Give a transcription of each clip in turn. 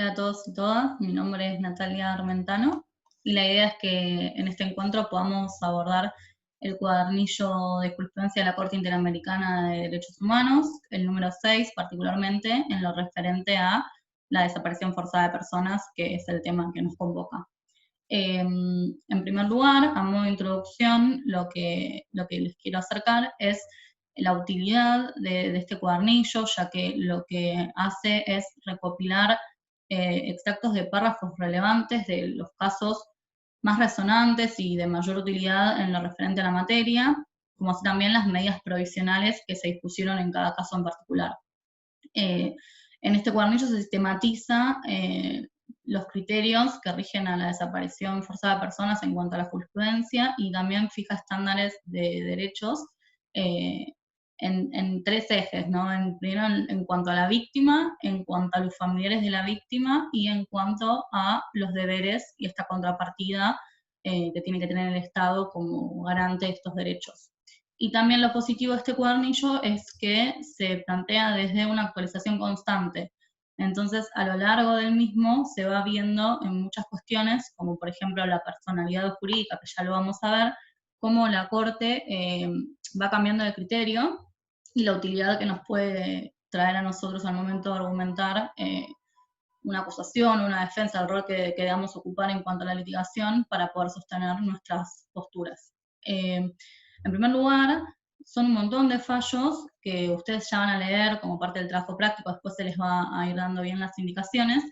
Hola a todos y todas, mi nombre es Natalia Armentano y la idea es que en este encuentro podamos abordar el cuadernillo de jurisprudencia de la Corte Interamericana de Derechos Humanos, el número 6 particularmente, en lo referente a la desaparición forzada de personas, que es el tema que nos convoca. En primer lugar, a modo de introducción, lo que les quiero acercar es la utilidad de este cuadernillo, ya que lo que hace es recopilar extractos de párrafos relevantes de los casos más resonantes y de mayor utilidad en lo referente a la materia, como así también las medidas provisionales que se dispusieron en cada caso en particular. Eh, en este cuadernillo se sistematiza los criterios que rigen a la desaparición forzada de personas en cuanto a la jurisprudencia y también fija estándares de derechos eh, en tres ejes, ¿no? Primero en cuanto a la víctima, en cuanto a los familiares de la víctima y en cuanto a los deberes y esta contrapartida que tiene que tener el Estado como garante de estos derechos. Y también lo positivo de este cuadernillo es que se plantea desde una actualización constante. Entonces, a lo largo del mismo se va viendo en muchas cuestiones, como por ejemplo la personalidad jurídica, que ya lo vamos a ver, cómo la Corte va cambiando de criterio y la utilidad que nos puede traer a nosotros al momento de argumentar una acusación, una defensa, el rol que debamos ocupar en cuanto a la litigación para poder sostener nuestras posturas. En primer lugar, son un montón de fallos que ustedes ya van a leer como parte del trabajo práctico, después se les va a ir dando bien las indicaciones,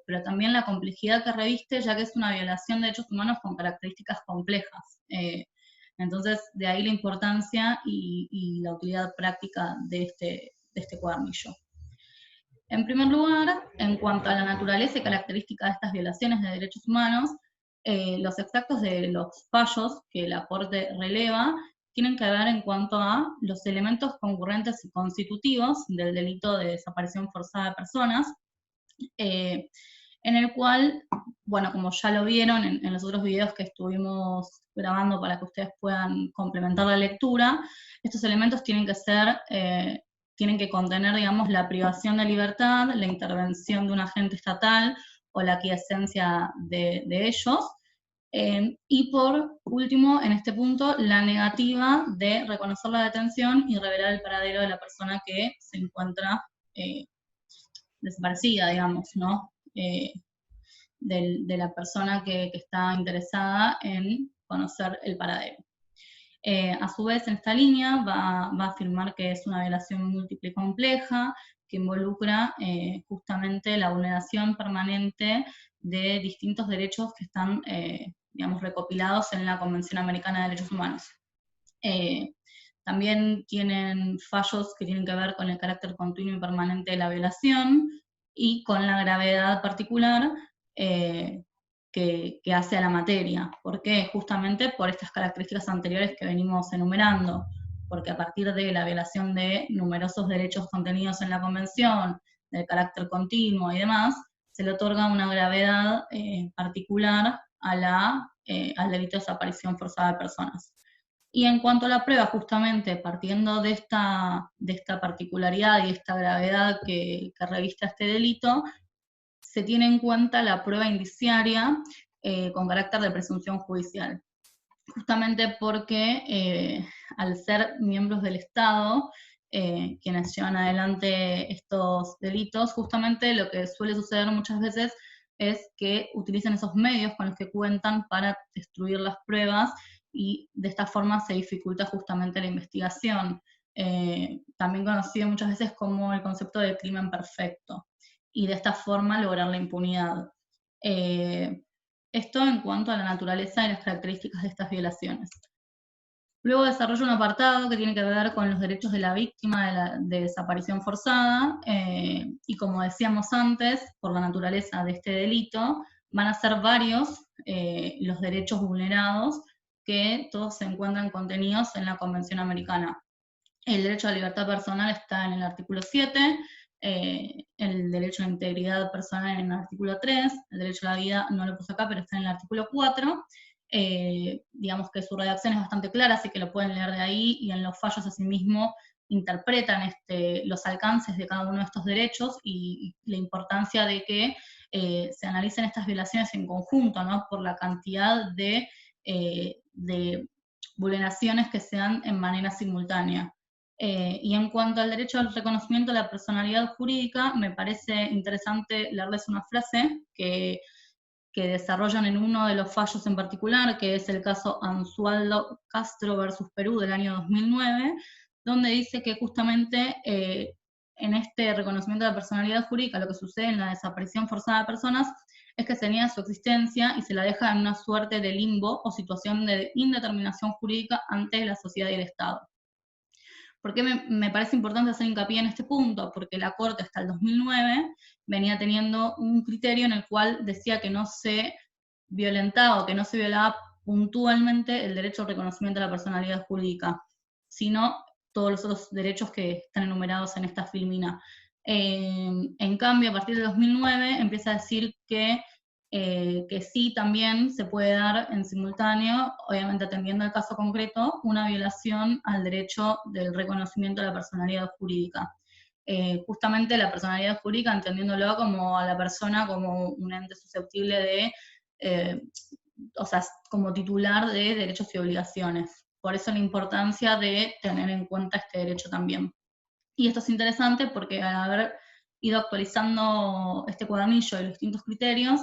pero también la complejidad que reviste, ya que es una violación de derechos humanos con características complejas. Entonces, de ahí la importancia y la utilidad práctica de este cuadernillo. En primer lugar, en cuanto a la naturaleza y características de estas violaciones de derechos humanos, los extractos de los fallos que la Corte releva tienen que ver en cuanto a los elementos concurrentes y constitutivos del delito de desaparición forzada de personas, eh, en el cual, bueno, como ya lo vieron en los otros videos que estuvimos grabando para que ustedes puedan complementar la lectura, estos elementos tienen que contener, digamos, la privación de libertad, la intervención de un agente estatal o la aquiescencia de ellos, y por último, en este punto, la negativa de reconocer la detención y revelar el paradero de la persona que se encuentra desaparecida, digamos, ¿no? De la persona que está interesada en conocer el paradero. A su vez, en esta línea va a afirmar que es una violación múltiple y compleja, que involucra justamente la vulneración permanente de distintos derechos que están, digamos, recopilados en la Convención Americana de Derechos Humanos. También tienen fallos que tienen que ver con el carácter continuo y permanente de la violación y con la gravedad particular que hace a la materia. ¿Por qué? Justamente por estas características anteriores que venimos enumerando, porque a partir de la violación de numerosos derechos contenidos en la Convención, del carácter continuo y demás, se le otorga una gravedad particular al delito de desaparición forzada de personas. Y en cuanto a la prueba, justamente partiendo de esta particularidad y esta gravedad que reviste este delito, se tiene en cuenta la prueba indiciaria con carácter de presunción judicial. Justamente porque al ser miembros del Estado, quienes llevan adelante estos delitos, justamente lo que suele suceder muchas veces es que utilizan esos medios con los que cuentan para destruir las pruebas y de esta forma se dificulta justamente la investigación, también conocido muchas veces como el concepto de crimen perfecto, y de esta forma lograr la impunidad. Esto en cuanto a la naturaleza y las características de estas violaciones. Luego desarrollo un apartado que tiene que ver con los derechos de la víctima de desaparición forzada, y como decíamos antes, por la naturaleza de este delito, van a ser varios los derechos vulnerados que todos se encuentran contenidos en la Convención Americana. El derecho a la libertad personal está en el artículo 7, el derecho a la integridad personal en el artículo 3, el derecho a la vida no lo puse acá, pero está en el artículo 4, digamos que su redacción es bastante clara, así que lo pueden leer de ahí, y en los fallos asimismo interpretan los alcances de cada uno de estos derechos y la importancia de que se analicen estas violaciones en conjunto, ¿no? Por la cantidad de vulneraciones que se dan en manera simultánea. Y en cuanto al derecho al reconocimiento de la personalidad jurídica, me parece interesante leerles una frase que desarrollan en uno de los fallos en particular, que es el caso Anzualdo Castro versus Perú del año 2009, donde dice que justamente en este reconocimiento de la personalidad jurídica, lo que sucede en la desaparición forzada de personas es que se niega su existencia y se la deja en una suerte de limbo o situación de indeterminación jurídica ante la sociedad y el Estado. ¿Por qué me parece importante hacer hincapié en este punto? Porque la Corte hasta el 2009 venía teniendo un criterio en el cual decía que no se violentaba o que no se violaba puntualmente el derecho al reconocimiento de la personalidad jurídica, sino todos los otros derechos que están enumerados en esta filmina. En cambio, a partir de 2009 empieza a decir que sí también se puede dar en simultáneo, obviamente atendiendo el caso concreto, una violación al derecho del reconocimiento de la personalidad jurídica. Justamente la personalidad jurídica, entendiéndolo como a la persona como un ente susceptible de, o sea, como titular de derechos y obligaciones. Por eso la importancia de tener en cuenta este derecho también. Y esto es interesante porque al haber ido actualizando este cuadernillo de los distintos criterios,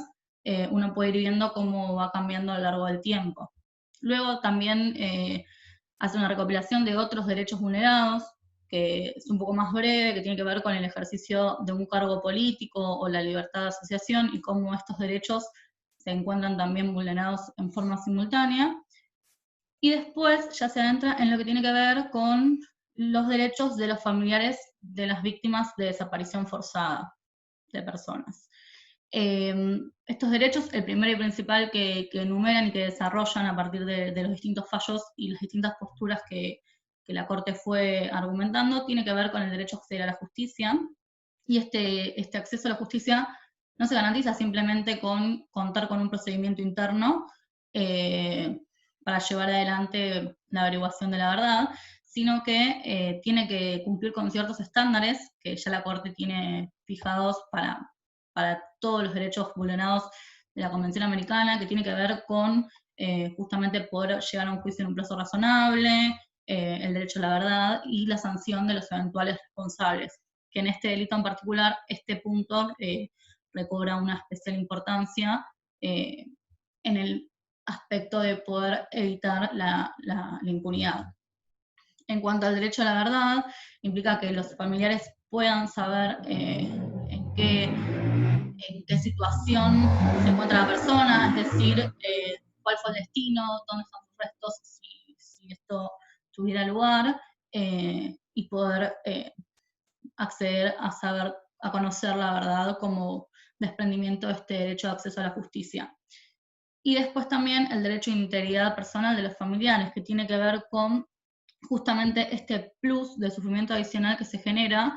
uno puede ir viendo cómo va cambiando a lo largo del tiempo. Luego también hace una recopilación de otros derechos vulnerados, que es un poco más breve, que tiene que ver con el ejercicio de un cargo político o la libertad de asociación y cómo estos derechos se encuentran también vulnerados en forma simultánea. Y después ya se adentra en lo que tiene que ver con los derechos de los familiares de las víctimas de desaparición forzada de personas. Estos derechos, el primero y principal que enumeran y que desarrollan a partir de los distintos fallos y las distintas posturas que la Corte fue argumentando, tiene que ver con el derecho a acceder a la justicia. Y este acceso a la justicia no se garantiza simplemente con contar con un procedimiento interno para llevar adelante la averiguación de la verdad, sino que tiene que cumplir con ciertos estándares que ya la Corte tiene fijados para todos los derechos vulnerados de la Convención Americana, que tiene que ver con justamente poder llegar a un juicio en un plazo razonable, el derecho a la verdad y la sanción de los eventuales responsables, que en este delito en particular, este punto recobra una especial importancia en el aspecto de poder evitar la impunidad. En cuanto al derecho a la verdad, implica que los familiares puedan saber en qué situación se encuentra la persona, es decir, cuál fue el destino, dónde están sus restos, si esto tuviera lugar, y poder acceder a saber, a conocer la verdad como desprendimiento de este derecho de acceso a la justicia. Y después también el derecho a integridad personal de los familiares, que tiene que ver con justamente este plus de sufrimiento adicional que se genera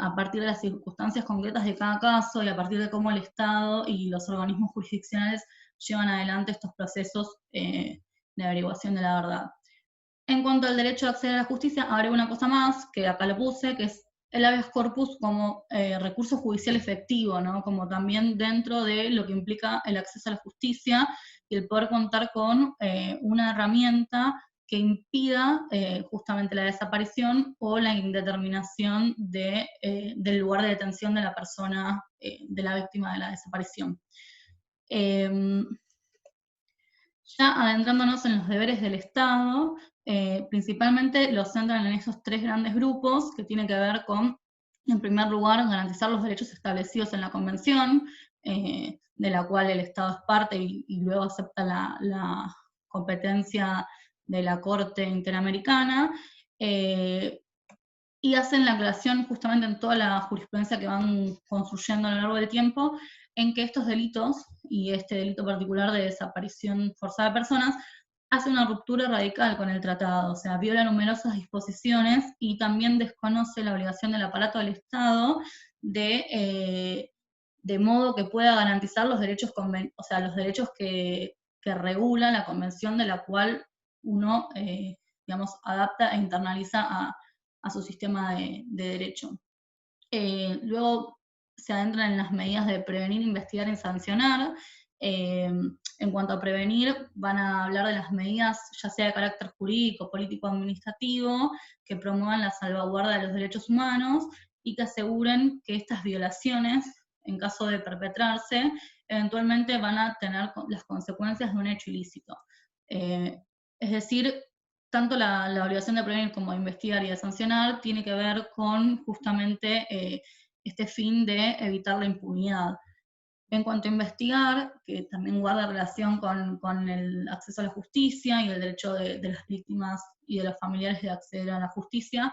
a partir de las circunstancias concretas de cada caso y a partir de cómo el Estado y los organismos jurisdiccionales llevan adelante estos procesos de averiguación de la verdad. En cuanto al derecho a acceder a la justicia, agrego una cosa más, que acá lo puse, que es el habeas corpus como recurso judicial efectivo, ¿no? Como también dentro de lo que implica el acceso a la justicia y el poder contar con una herramienta que impida justamente la desaparición o la indeterminación del lugar de detención de la persona, de la víctima de la desaparición. Ya adentrándonos en los deberes del Estado, principalmente los centran en esos tres grandes grupos que tienen que ver con, en primer lugar, garantizar los derechos establecidos en la Convención, de la cual el Estado es parte y luego acepta la competencia de la Corte Interamericana, y hacen la aclaración justamente en toda la jurisprudencia que van construyendo a lo largo del tiempo, en que estos delitos, y este delito particular de desaparición forzada de personas, hace una ruptura radical con el tratado, o sea, viola numerosas disposiciones y también desconoce la obligación del aparato del Estado de modo que pueda garantizar los derechos, o sea, los derechos que regula la convención de la cual uno, digamos, adapta e internaliza a su sistema de derecho. Luego se adentran en las medidas de prevenir, investigar y sancionar. En cuanto a prevenir, van a hablar de las medidas, ya sea de carácter jurídico, político, administrativo, que promuevan la salvaguarda de los derechos humanos y que aseguren que estas violaciones, en caso de perpetrarse, eventualmente van a tener las consecuencias de un hecho ilícito. Es decir, tanto la obligación de prevenir como de investigar y de sancionar tiene que ver con justamente este fin de evitar la impunidad. En cuanto a investigar, que también guarda relación con el acceso a la justicia y el derecho de las víctimas y de los familiares de acceder a la justicia,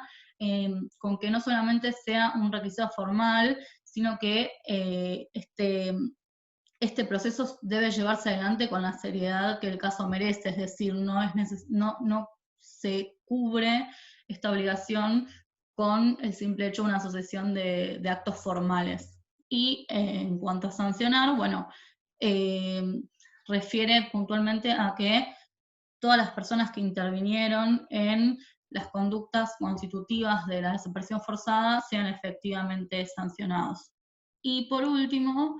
con que no solamente sea un requisito formal, sino que este proceso debe llevarse adelante con la seriedad que el caso merece, es decir, no se cubre esta obligación con el simple hecho de una sucesión de actos formales. Y en cuanto a sancionar, bueno, refiere puntualmente a que todas las personas que intervinieron en las conductas constitutivas de la desaparición forzada sean efectivamente sancionados. Y por último,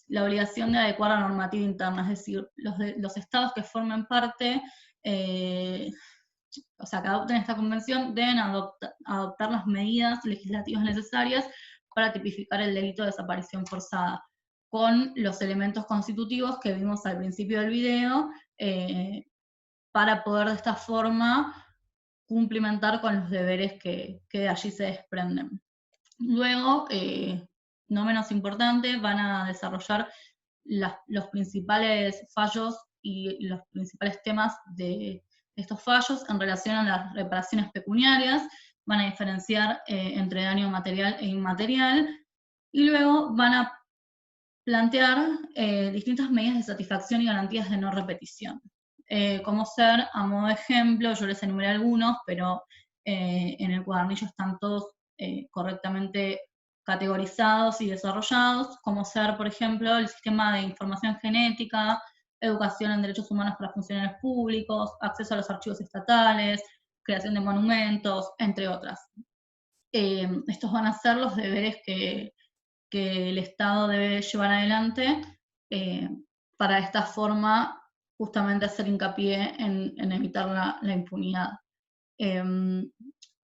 la obligación de adecuar la normativa interna, es decir, los estados que formen parte, o sea, que adopten esta convención, deben adoptar las medidas legislativas necesarias para tipificar el delito de desaparición forzada, con los elementos constitutivos que vimos al principio del video, para poder de esta forma cumplimentar con los deberes que de allí se desprenden. Luego, no menos importante, van a desarrollar los principales fallos y los principales temas de estos fallos en relación a las reparaciones pecuniarias, van a diferenciar entre daño material e inmaterial, y luego van a plantear distintas medidas de satisfacción y garantías de no repetición. Como ser, a modo de ejemplo, yo les enumeré algunos, pero en el cuadernillo están todos correctamente categorizados y desarrollados, como ser, por ejemplo, el sistema de información genética, educación en derechos humanos para funcionarios públicos, acceso a los archivos estatales, creación de monumentos, entre otras. Estos van a ser los deberes que el Estado debe llevar adelante para de esta forma justamente hacer hincapié en evitar la impunidad.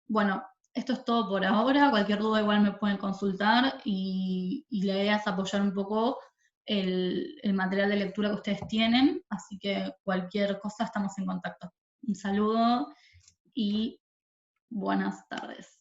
Bueno, esto es todo por ahora, cualquier duda igual me pueden consultar y la idea es apoyar un poco el material de lectura que ustedes tienen, así que cualquier cosa estamos en contacto. Un saludo y buenas tardes.